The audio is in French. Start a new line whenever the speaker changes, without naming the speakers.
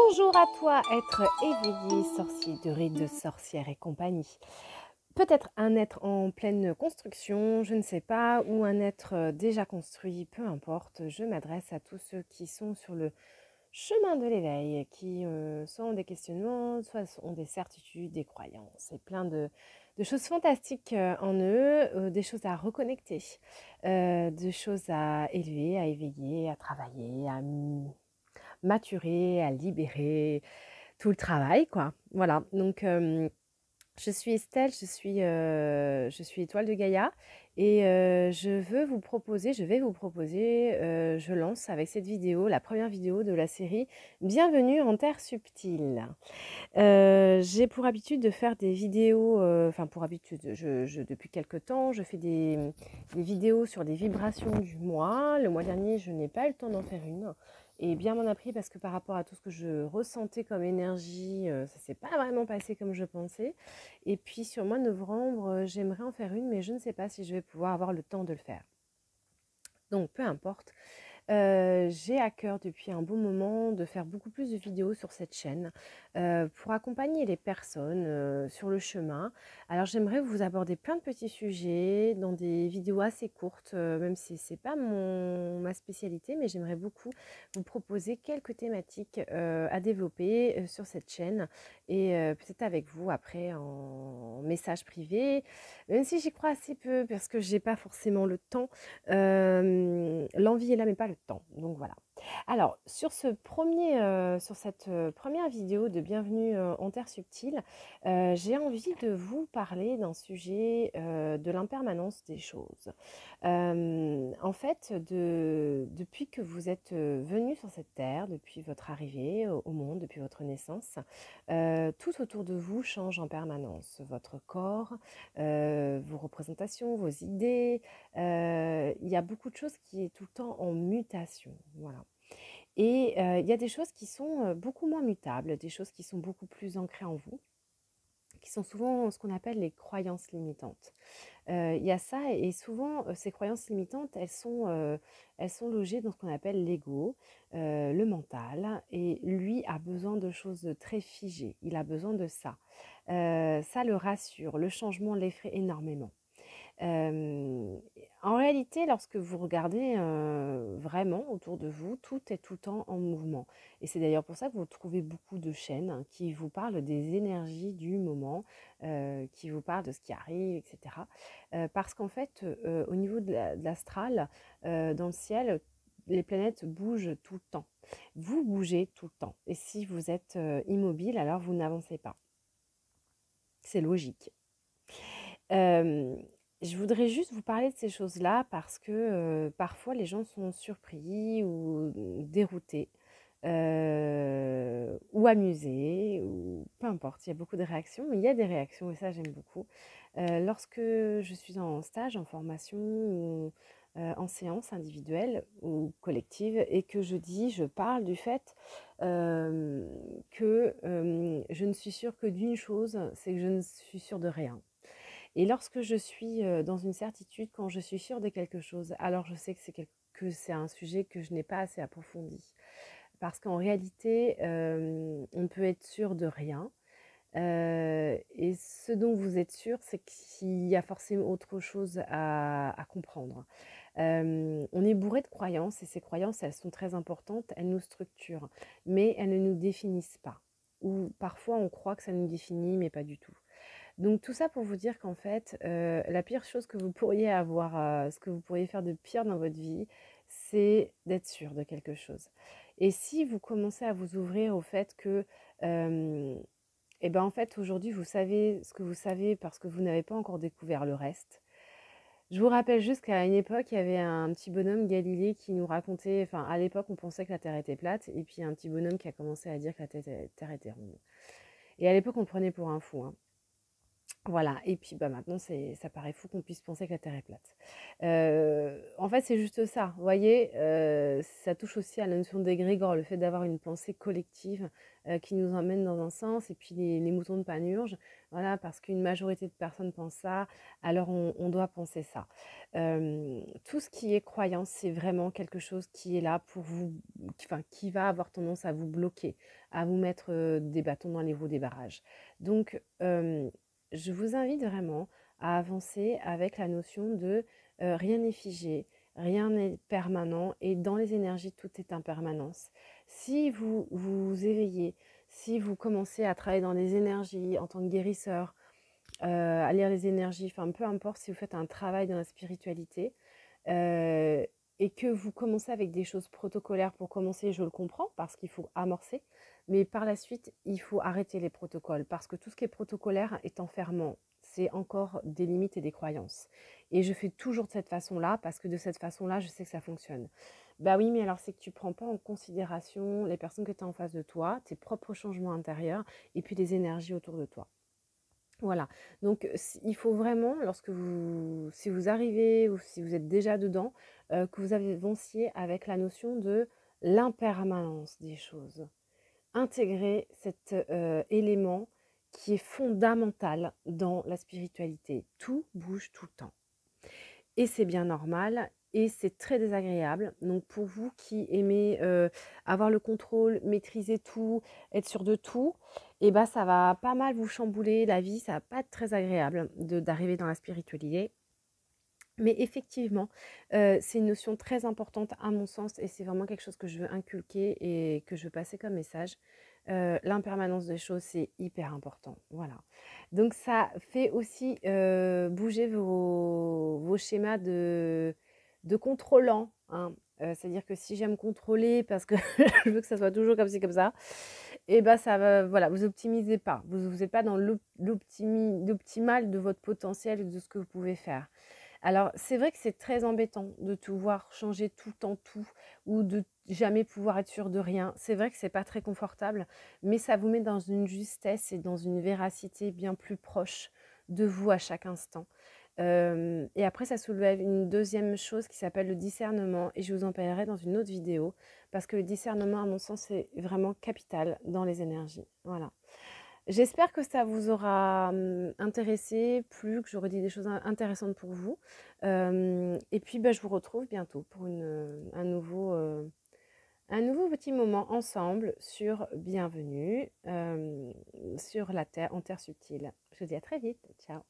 Bonjour à toi, être éveillé, sorcier de rides de sorcières et compagnie. Peut-être un être en pleine construction, je ne sais pas, ou un être déjà construit, peu importe. Je m'adresse à tous ceux qui sont sur le chemin de l'éveil, qui soit ont des questionnements, soit ont des certitudes, des croyances, et plein de choses fantastiques en eux, des choses à reconnecter, des choses à élever, à éveiller, à travailler, à maturer, à libérer, tout le travail, quoi. Voilà, donc je suis Estelle, je suis étoile de Gaïa et je vais vous proposer, je lance avec cette vidéo, la première vidéo de la série Bienvenue en Terre subtile. J'ai pour habitude de faire des vidéos, enfin pour habitude, depuis quelque temps, je fais des vidéos sur les vibrations du mois. Le mois dernier, je n'ai pas eu le temps d'en faire une. Et bien m'en a pris parce que par rapport à tout ce que je ressentais comme énergie, ça s'est pas vraiment passé comme je pensais. Et puis sur le mois de novembre, j'aimerais en faire une, mais je ne sais pas si je vais pouvoir avoir le temps de le faire. Donc peu importe. J'ai à cœur depuis un bon moment de faire beaucoup plus de vidéos sur cette chaîne pour accompagner les personnes sur le chemin. Alors j'aimerais vous aborder plein de petits sujets dans des vidéos assez courtes, même si ce n'est pas ma spécialité, mais j'aimerais beaucoup vous proposer quelques thématiques à développer sur cette chaîne et peut-être avec vous après en message privé, même si j'y crois assez peu parce que j'ai pas forcément le temps. L'envie est là, mais pas le temps. Donc voilà. Alors, sur cette première vidéo de Bienvenue en Terre subtile, j'ai envie de vous parler d'un sujet de l'impermanence des choses. En fait, depuis que vous êtes venu sur cette terre, depuis votre arrivée au monde, depuis votre naissance, tout autour de vous change en permanence. Votre corps, vos représentations, vos idées, il y a beaucoup de choses qui est tout le temps en mutation, voilà. Et il y a des choses qui sont beaucoup moins mutables, des choses qui sont beaucoup plus ancrées en vous, qui sont souvent ce qu'on appelle les croyances limitantes. Il y a ça et souvent ces croyances limitantes, elles sont logées dans ce qu'on appelle l'ego, le mental, et lui a besoin de choses très figées, il a besoin de ça. Ça le rassure, le changement l'effraie énormément. Hem, En réalité, lorsque vous regardez, vraiment autour de vous, tout est tout le temps en mouvement et c'est d'ailleurs pour ça que vous trouvez beaucoup de chaînes qui vous parlent des énergies du moment, qui vous parlent de ce qui arrive et cetera. Parce qu'en fait, au niveau de l'astral, dans le ciel, les planètes bougent tout le temps. Vous bougez tout le temps et si vous êtes, immobile, alors vous n'avancez pas. C'est logique. Hem, je voudrais juste vous parler de ces choses-là parce que, parfois les gens sont surpris ou déroutés, ou amusés ou peu importe. Il y a beaucoup de réactions, mais il y a des réactions et ça j'aime beaucoup. Lorsque je suis en stage, en formation ou, en séance individuelle ou collective et que je parle du fait, hem, que, je ne suis sûre que d'une chose, c'est que je ne suis sûre de rien. Et lorsque je suis, dans une certitude, quand je suis sûre de quelque chose, alors je sais que c'est un sujet que je n'ai pas assez approfondi. Parce qu'en réalité, on peut être sûr de rien, et ce dont vous êtes sûr, c'est qu'il y a forcément autre chose à comprendre. On est bourré de croyances et ces croyances, elles sont très importantes, elles nous structurent, mais elles ne nous définissent pas. Ou parfois on croit que ça nous définit, mais pas du tout. Donc tout ça pour vous dire qu'en fait, la pire chose que vous pourriez avoir, ce que vous pourriez faire de pire dans votre vie, c'est d'être sûr de quelque chose. Et si vous commencez à vous ouvrir au fait que, hem, et ben, en fait, aujourd'hui, vous savez ce que vous savez parce que vous n'avez pas encore découvert le reste. Je vous rappelle juste qu'à une époque, il y avait un petit bonhomme Galilée qui nous racontait, enfin, à l'époque, on pensait que la Terre était plate et puis un petit bonhomme qui a commencé à dire que la Terre était ronde. Et à l'époque, on le prenait pour un fou, hein. Voilà, et puis bah, maintenant, ça paraît fou qu'on puisse penser que la Terre est plate. En fait, c'est juste ça, vous voyez, ça touche aussi à la notion d'égrégore, le fait d'avoir une pensée collective qui nous emmène dans un sens, et puis les moutons de Panurge, voilà, parce qu'une majorité de personnes pensent ça, alors on doit penser ça. Tout ce qui est croyance, c'est vraiment quelque chose qui est là pour vous, enfin, qui va avoir tendance à vous bloquer, à vous mettre des bâtons dans les roues des barrages. Donc, je vous invite vraiment à avancer avec la notion de rien n'est figé, rien n'est permanent et dans les énergies, tout est impermanence. Si vous vous éveillez, si vous commencez à travailler dans les énergies en tant que guérisseur, à lire les énergies, enfin peu importe si vous faites un travail dans la spiritualité, euh, et que vous commencez avec des choses protocolaires pour commencer, je le comprends, parce qu'il faut amorcer, mais par la suite, il faut arrêter les protocoles, parce que tout ce qui est protocolaire est enfermant. C'est encore des limites et des croyances. Et je fais toujours de cette façon-là, parce que de cette façon-là, je sais que ça fonctionne. Bah oui, mais alors c'est que tu ne prends pas en considération les personnes que tu as en face de toi, tes propres changements intérieurs, et puis les énergies autour de toi. Voilà, donc il faut vraiment, si vous arrivez ou si vous êtes déjà dedans, que vous avanciez avec la notion de l'impermanence des choses. Intégrer cet élément qui est fondamental dans la spiritualité. Tout bouge tout le temps. Et c'est bien normal et c'est très désagréable. Donc pour vous qui aimez avoir le contrôle, maîtriser tout, être sûr de tout, et ben ça va pas mal vous chambouler la vie, ça va pas être très agréable d'arriver dans la spiritualité. Mais effectivement, c'est une notion très importante à mon sens et c'est vraiment quelque chose que je veux inculquer et que je veux passer comme message. L'impermanence des choses, c'est hyper important. Voilà. Donc ça fait aussi bouger vos schémas de contrôlant, hein. C'est-à-dire que si j'aime contrôler parce que je veux que ça soit toujours comme ci, comme ça, et ben ça va, voilà, vous optimisez pas. Vous n'êtes pas dans l'optimal de votre potentiel et de ce que vous pouvez faire. Alors, c'est vrai que c'est très embêtant de pouvoir changer tout le temps tout ou de jamais pouvoir être sûr de rien. C'est vrai que c'est pas très confortable, mais ça vous met dans une justesse et dans une véracité bien plus proche de vous à chaque instant. Et après, ça soulève une deuxième chose qui s'appelle le discernement et je vous en parlerai dans une autre vidéo parce que le discernement, à mon sens, est vraiment capital dans les énergies. Voilà. J'espère que ça vous aura intéressé, plu, que j'aurai dit des choses intéressantes pour vous. Et puis, bah, je vous retrouve bientôt pour un nouveau petit moment ensemble sur Bienvenue sur la Terre, en Terre subtile. Je vous dis à très vite. Ciao.